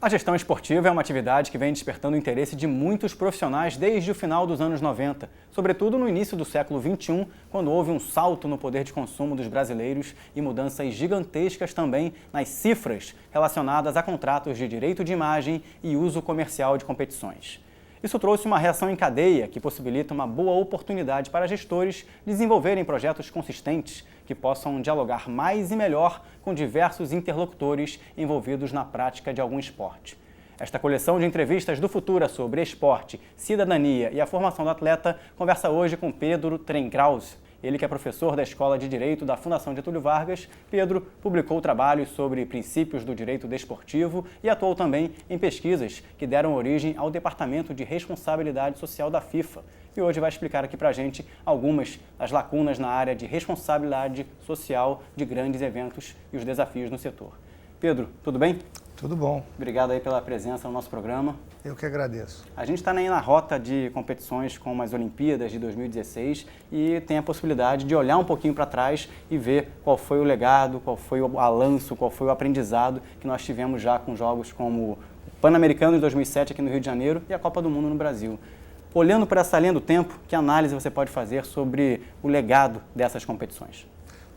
A gestão esportiva é uma atividade que vem despertando o interesse de muitos profissionais desde o final dos anos 90, sobretudo no início do século XXI, quando houve um salto no poder de consumo dos brasileiros e mudanças gigantescas também nas cifras relacionadas a contratos de direito de imagem e uso comercial de competições. Isso trouxe uma reação em cadeia que possibilita uma boa oportunidade para gestores desenvolverem projetos consistentes que possam dialogar mais e melhor com diversos interlocutores envolvidos na prática de algum esporte. Esta coleção de entrevistas do Futura sobre esporte, cidadania e a formação do atleta conversa hoje com Pedro Trenkrause. Ele que é professor da Escola de Direito da Fundação Getúlio Vargas. Pedro publicou trabalhos sobre princípios do direito desportivo e atuou também em pesquisas que deram origem ao Departamento de Responsabilidade Social da FIFA. E hoje vai explicar aqui pra gente algumas das lacunas na área de responsabilidade social de grandes eventos e os desafios no setor. Pedro, tudo bem? Tudo bom. Obrigado aí pela presença no nosso programa. Eu que agradeço. A gente está na rota de competições como as Olimpíadas de 2016 e tem a possibilidade de olhar um pouquinho para trás e ver qual foi o legado, qual foi o balanço, qual foi o aprendizado que nós tivemos já com jogos como o Pan-Americano de 2007 aqui no Rio de Janeiro e a Copa do Mundo no Brasil. Olhando para essa linha do tempo, que análise você pode fazer sobre o legado dessas competições?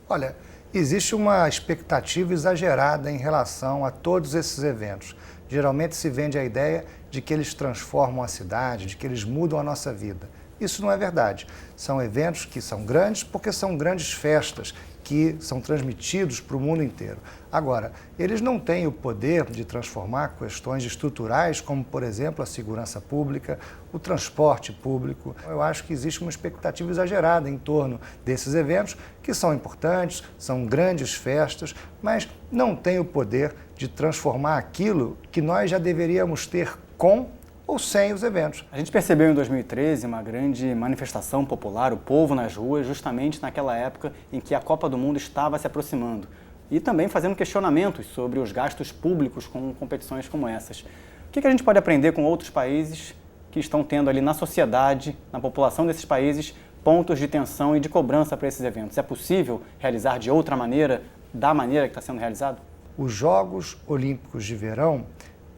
Olha, existe uma expectativa exagerada em relação a todos esses eventos. Geralmente se vende a ideia de que eles transformam a cidade, de que eles mudam a nossa vida. Isso não é verdade. São eventos que são grandes porque são grandes festas que são transmitidos para o mundo inteiro. Agora, eles não têm o poder de transformar questões estruturais, como, por exemplo, a segurança pública, o transporte público. Eu acho que existe uma expectativa exagerada em torno desses eventos, que são importantes, são grandes festas, mas não têm o poder de transformar aquilo que nós já deveríamos ter com ou sem os eventos. A gente percebeu em 2013 uma grande manifestação popular, o povo nas ruas, justamente naquela época em que a Copa do Mundo estava se aproximando. E também fazendo questionamentos sobre os gastos públicos com competições como essas. O que a gente pode aprender com outros países que estão tendo ali na sociedade, na população desses países, pontos de tensão e de cobrança para esses eventos? É possível realizar de outra maneira, da maneira que está sendo realizado? Os Jogos Olímpicos de Verão,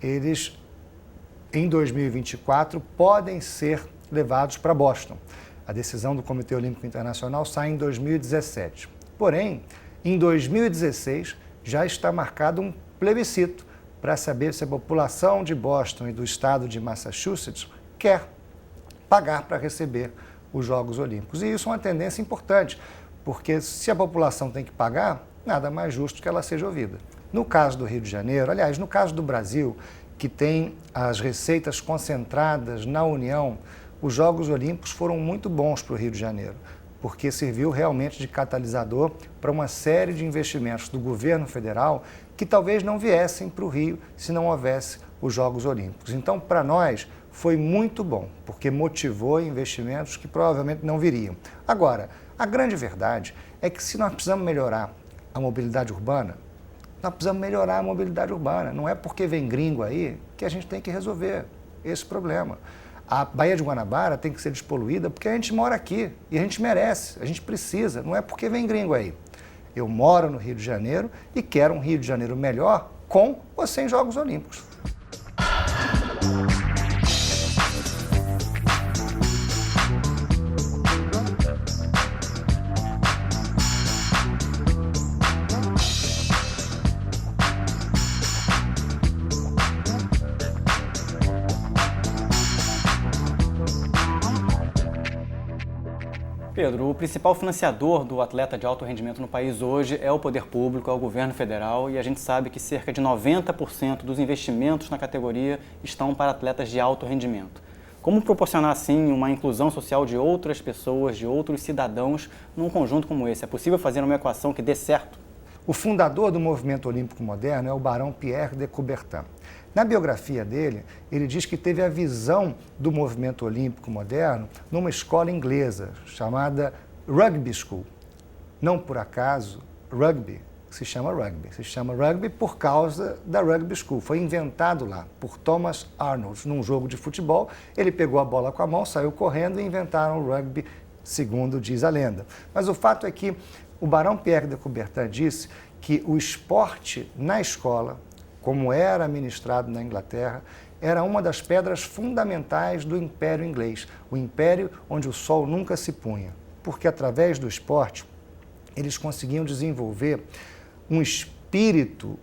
eles em 2024, podem ser levados para Boston. A decisão do Comitê Olímpico Internacional sai em 2017. Porém, em 2016, já está marcado um plebiscito para saber se a população de Boston e do estado de Massachusetts quer pagar para receber os Jogos Olímpicos. E isso é uma tendência importante, porque se a população tem que pagar, nada mais justo que ela seja ouvida. No caso do Rio de Janeiro, aliás, no caso do Brasil, que tem as receitas concentradas na União, os Jogos Olímpicos foram muito bons para o Rio de Janeiro, porque serviu realmente de catalisador para uma série de investimentos do governo federal que talvez não viessem para o Rio se não houvesse os Jogos Olímpicos. Então, para nós, foi muito bom, porque motivou investimentos que provavelmente não viriam. Agora, a grande verdade é que se nós precisamos melhorar a mobilidade urbana, nós precisamos melhorar a mobilidade urbana. Não é porque vem gringo aí que a gente tem que resolver esse problema. A Baía de Guanabara tem que ser despoluída porque a gente mora aqui e a gente merece, a gente precisa. Não é porque vem gringo aí. Eu moro no Rio de Janeiro e quero um Rio de Janeiro melhor com ou sem Jogos Olímpicos. Pedro, o principal financiador do atleta de alto rendimento no país hoje é o poder público, é o governo federal, e a gente sabe que cerca de 90% dos investimentos na categoria estão para atletas de alto rendimento. Como proporcionar, assim, uma inclusão social de outras pessoas, de outros cidadãos, num conjunto como esse? É possível fazer uma equação que dê certo? O fundador do movimento olímpico moderno é o barão Pierre de Coubertin. Na biografia dele, ele diz que teve a visão do movimento olímpico moderno numa escola inglesa chamada Rugby School. Não por acaso, rugby se chama rugby por causa da Rugby School. Foi inventado lá por Thomas Arnold num jogo de futebol. Ele pegou a bola com a mão, saiu correndo e inventaram o rugby, segundo diz a lenda. Mas o fato é que o barão Pierre de Coubertin disse que o esporte na escola, como era administrado na Inglaterra, era uma das pedras fundamentais do Império Inglês, o império onde o sol nunca se punha, porque através do esporte eles conseguiam desenvolver um espírito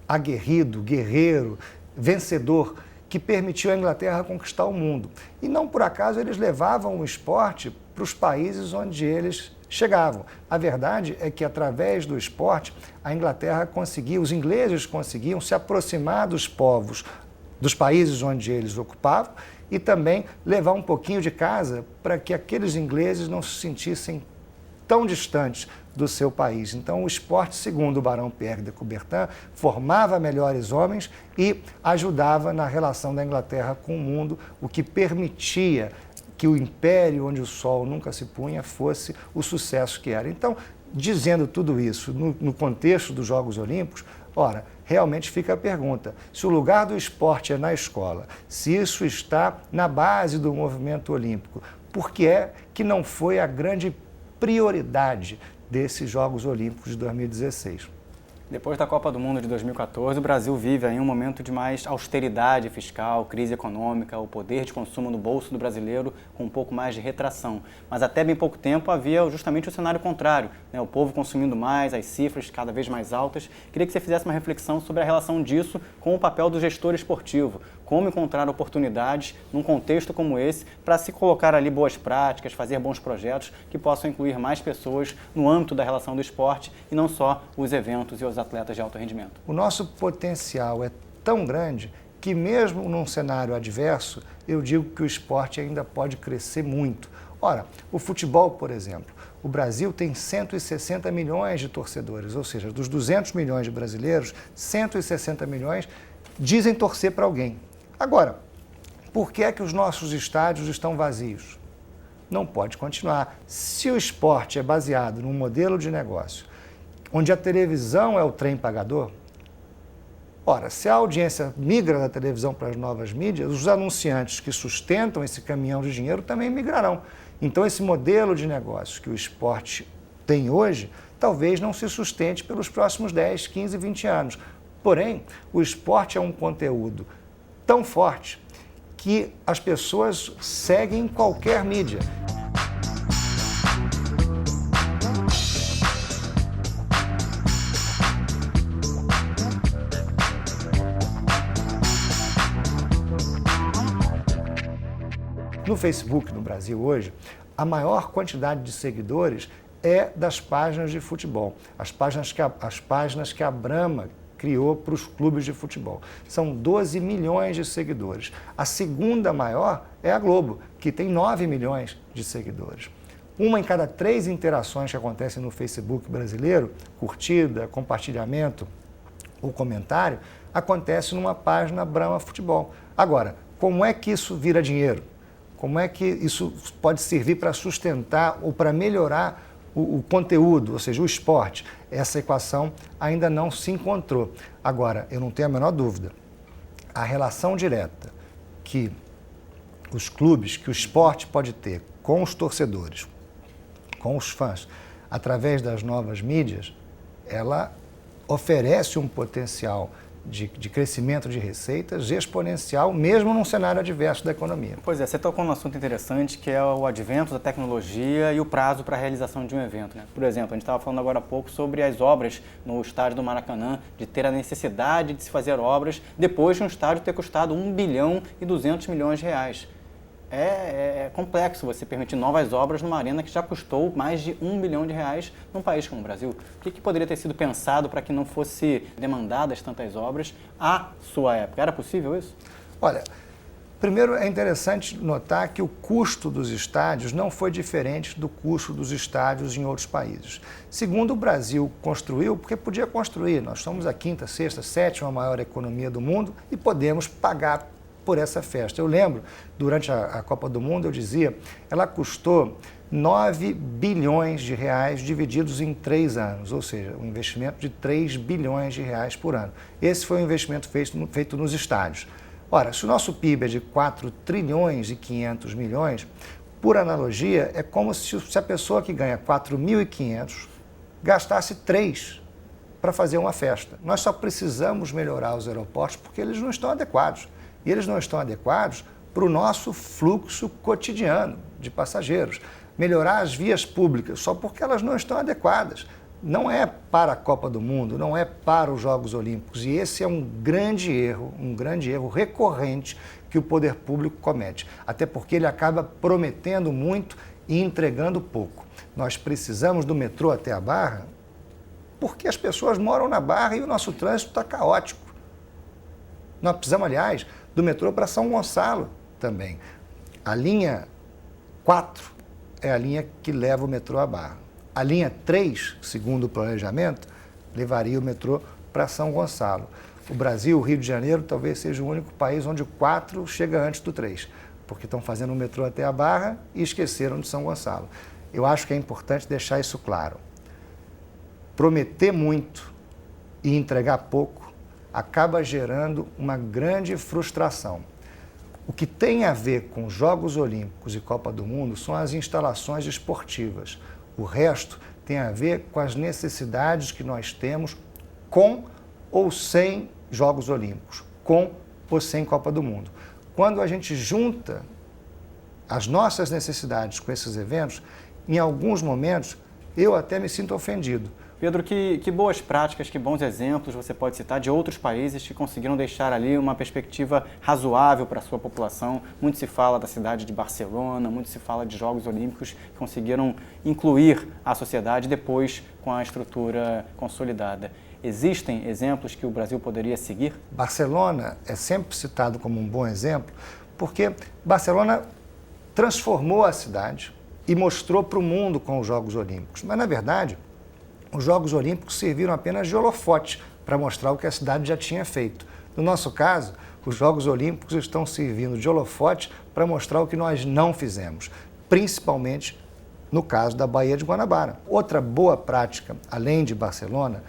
aguerrido, guerreiro, vencedor, que permitiu à Inglaterra conquistar o mundo. E não por acaso eles levavam o esporte para os países onde eles chegavam. A verdade é que através do esporte a Inglaterra conseguia, os ingleses conseguiam se aproximar dos povos, dos países onde eles ocupavam e também levar um pouquinho de casa para que aqueles ingleses não se sentissem tão distantes do seu país. Então, o esporte, segundo o Barão Pierre de Coubertin, formava melhores homens e ajudava na relação da Inglaterra com o mundo, o que permitia que o império onde o sol nunca se punha fosse o sucesso que era. Então, dizendo tudo isso no contexto dos Jogos Olímpicos, ora, realmente fica a pergunta, se o lugar do esporte é na escola, se isso está na base do movimento olímpico, por que é que não foi a grande prioridade desses Jogos Olímpicos de 2016? Depois da Copa do Mundo de 2014, o Brasil vive aí um momento de mais austeridade fiscal, crise econômica, o poder de consumo no bolso do brasileiro com um pouco mais de retração. Mas até bem pouco tempo havia justamente o cenário contrário, né? O povo consumindo mais, as cifras cada vez mais altas. Queria que você fizesse uma reflexão sobre a relação disso com o papel do gestor esportivo. Como encontrar oportunidades num contexto como esse para se colocar ali boas práticas, fazer bons projetos que possam incluir mais pessoas no âmbito da relação do esporte e não só os eventos e os atletas de alto rendimento. O nosso potencial é tão grande que mesmo num cenário adverso, eu digo que o esporte ainda pode crescer muito. Ora, o futebol, por exemplo, o Brasil tem 160 milhões de torcedores, ou seja, dos 200 milhões de brasileiros, 160 milhões dizem torcer para alguém. Agora, por que é que os nossos estádios estão vazios? Não pode continuar. Se o esporte é baseado num modelo de negócio onde a televisão é o trem pagador, ora, se a audiência migra da televisão para as novas mídias, os anunciantes que sustentam esse caminhão de dinheiro também migrarão. Então, esse modelo de negócio que o esporte tem hoje, talvez não se sustente pelos próximos 10, 15, 20 anos. Porém, o esporte é um conteúdo tão forte que as pessoas seguem qualquer mídia. No Facebook, no Brasil hoje, a maior quantidade de seguidores é das páginas de futebol, as páginas que a Brahma criou para os clubes de futebol. São 12 milhões de seguidores. A segunda maior é a Globo, que tem 9 milhões de seguidores. Uma em cada 3 interações que acontecem no Facebook brasileiro, curtida, compartilhamento ou comentário, acontece numa página Brahma Futebol. Agora, como é que isso vira dinheiro? Como é que isso pode servir para sustentar ou para melhorar o conteúdo, ou seja, o esporte? Essa equação ainda não se encontrou. Agora, eu não tenho a menor dúvida, a relação direta que os clubes, que o esporte pode ter com os torcedores, com os fãs, através das novas mídias, ela oferece um potencial de crescimento de receitas exponencial, mesmo num cenário adverso da economia. Pois é, você tocou num assunto interessante, que é o advento da tecnologia e o prazo para a realização de um evento, né? Por exemplo, a gente estava falando agora há pouco sobre as obras no estádio do Maracanã, de ter a necessidade de se fazer obras depois de um estádio ter custado 1 bilhão e 200 milhões de reais. É complexo você permitir novas obras numa arena que já custou mais de 1 bilhão de reais num país como o Brasil. O que poderia ter sido pensado para que não fosse demandadas tantas obras à sua época? Era possível isso? Olha, primeiro é interessante notar que o custo dos estádios não foi diferente do custo dos estádios em outros países. Segundo, o Brasil construiu porque podia construir. Nós somos a 5ª, 6ª, 7ª maior economia do mundo e podemos pagar por essa festa. Eu lembro, durante a Copa do Mundo, eu dizia, ela custou 9 bilhões de reais divididos em 3 anos, ou seja, um investimento de 3 bilhões de reais por ano. Esse foi o investimento feito nos estádios. Ora, se o nosso PIB é de 4 trilhões e 500 milhões, por analogia, é como se a pessoa que ganha 4.500 gastasse 3 para fazer uma festa. Nós só precisamos melhorar os aeroportos porque eles não estão adequados. E eles não estão adequados para o nosso fluxo cotidiano de passageiros. Melhorar as vias públicas só porque elas não estão adequadas. Não é para a Copa do Mundo, não é para os Jogos Olímpicos. E esse é um grande erro recorrente que o poder público comete. Até porque ele acaba prometendo muito e entregando pouco. Nós precisamos do metrô até a Barra porque as pessoas moram na Barra e o nosso trânsito está caótico. Nós precisamos, aliás, do metrô para São Gonçalo também. A linha 4 é a linha que leva o metrô à Barra. A linha 3, segundo o planejamento, levaria o metrô para São Gonçalo. O Brasil, o Rio de Janeiro, talvez seja o único país onde o 4 chega antes do 3, porque estão fazendo o metrô até a Barra e esqueceram de São Gonçalo. Eu acho que é importante deixar isso claro. Prometer muito e entregar pouco acaba gerando uma grande frustração. O que tem a ver com Jogos Olímpicos e Copa do Mundo são as instalações esportivas. O resto tem a ver com as necessidades que nós temos com ou sem Jogos Olímpicos, com ou sem Copa do Mundo. Quando a gente junta as nossas necessidades com esses eventos, em alguns momentos eu até me sinto ofendido. Pedro, que boas práticas, que bons exemplos você pode citar de outros países que conseguiram deixar ali uma perspectiva razoável para a sua população. Muito se fala da cidade de Barcelona, muito se fala de Jogos Olímpicos que conseguiram incluir a sociedade depois com a estrutura consolidada. Existem exemplos que o Brasil poderia seguir? Barcelona é sempre citado como um bom exemplo porque Barcelona transformou a cidade e mostrou para o mundo com os Jogos Olímpicos. Mas, na verdade, os Jogos Olímpicos serviram apenas de holofote para mostrar o que a cidade já tinha feito. No nosso caso, os Jogos Olímpicos estão servindo de holofote para mostrar o que nós não fizemos, principalmente no caso da Baía de Guanabara. Outra boa prática, além de Barcelona,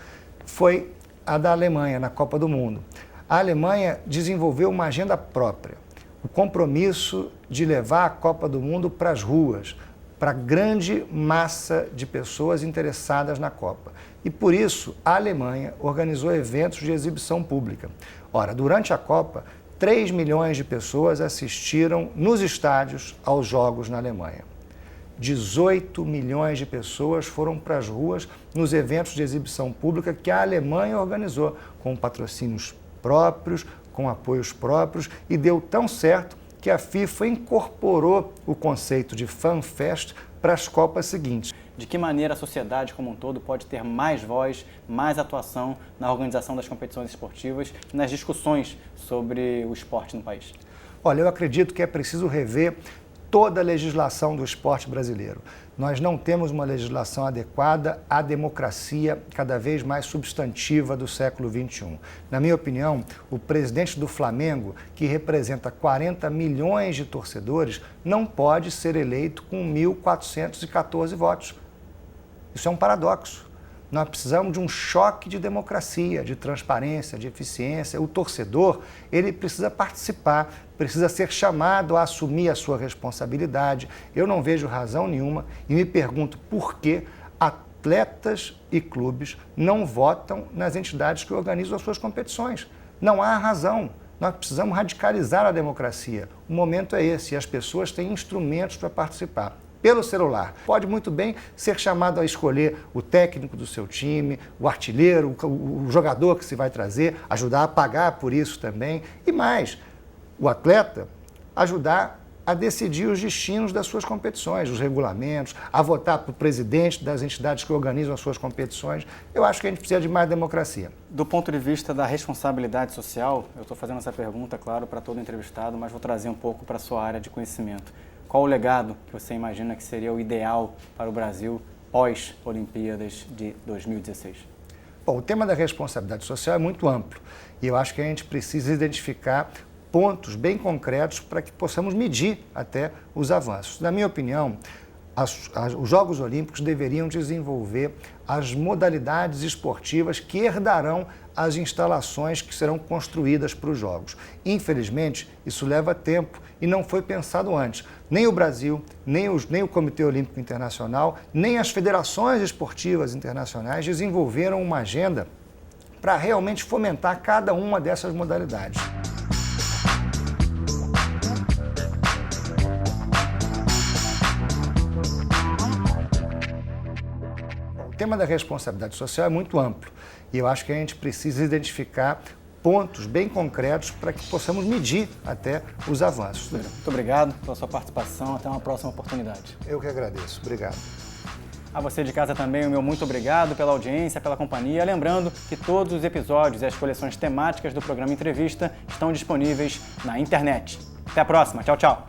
foi a da Alemanha na Copa do Mundo. A Alemanha desenvolveu uma agenda própria, o compromisso de levar a Copa do Mundo para as ruas, para a grande massa de pessoas interessadas na Copa. E por isso, a Alemanha organizou eventos de exibição pública. Ora, durante a Copa, 3 milhões de pessoas assistiram nos estádios aos Jogos na Alemanha. 18 milhões de pessoas foram para as ruas nos eventos de exibição pública que a Alemanha organizou, com patrocínios próprios, com apoios próprios, e deu tão certo que a FIFA incorporou o conceito de FanFest para as Copas seguintes. De que maneira a sociedade como um todo pode ter mais voz, mais atuação na organização das competições esportivas e nas discussões sobre o esporte no país? Olha, eu acredito que é preciso rever toda a legislação do esporte brasileiro. Nós não temos uma legislação adequada à democracia cada vez mais substantiva do século XXI. Na minha opinião, o presidente do Flamengo, que representa 40 milhões de torcedores, não pode ser eleito com 1.414 votos. Isso é um paradoxo. Nós precisamos de um choque de democracia, de transparência, de eficiência. O torcedor, ele precisa participar, precisa ser chamado a assumir a sua responsabilidade. Eu não vejo razão nenhuma e me pergunto por que atletas e clubes não votam nas entidades que organizam as suas competições. Não há razão. Nós precisamos radicalizar a democracia. O momento é esse e as pessoas têm instrumentos para participar. Pelo celular. Pode muito bem ser chamado a escolher o técnico do seu time, o artilheiro, o jogador que se vai trazer, ajudar a pagar por isso também. E mais, o atleta ajudar a decidir os destinos das suas competições, os regulamentos, a votar para o presidente das entidades que organizam as suas competições. Eu acho que a gente precisa de mais democracia. Do ponto de vista da responsabilidade social, eu estou fazendo essa pergunta, claro, para todo entrevistado, mas vou trazer um pouco para a sua área de conhecimento. Qual o legado que você imagina que seria o ideal para o Brasil pós-Olimpíadas de 2016? Bom, o tema da responsabilidade social é muito amplo e eu acho que a gente precisa identificar pontos bem concretos para que possamos medir até os avanços. Na minha opinião, os Jogos Olímpicos deveriam desenvolver as modalidades esportivas que herdarão as instalações que serão construídas para os Jogos. Infelizmente, isso leva tempo e não foi pensado antes. Nem o Brasil, nem o Comitê Olímpico Internacional, nem as federações esportivas internacionais desenvolveram uma agenda para realmente fomentar cada uma dessas modalidades. O tema da responsabilidade social é muito amplo e eu acho que a gente precisa identificar pontos bem concretos para que possamos medir até os avanços. Muito obrigado pela sua participação. Até uma próxima oportunidade. Eu que agradeço. Obrigado. A você de casa também, o meu muito obrigado pela audiência, pela companhia. Lembrando que todos os episódios e as coleções temáticas do programa Entrevista estão disponíveis na internet. Até a próxima. Tchau, tchau.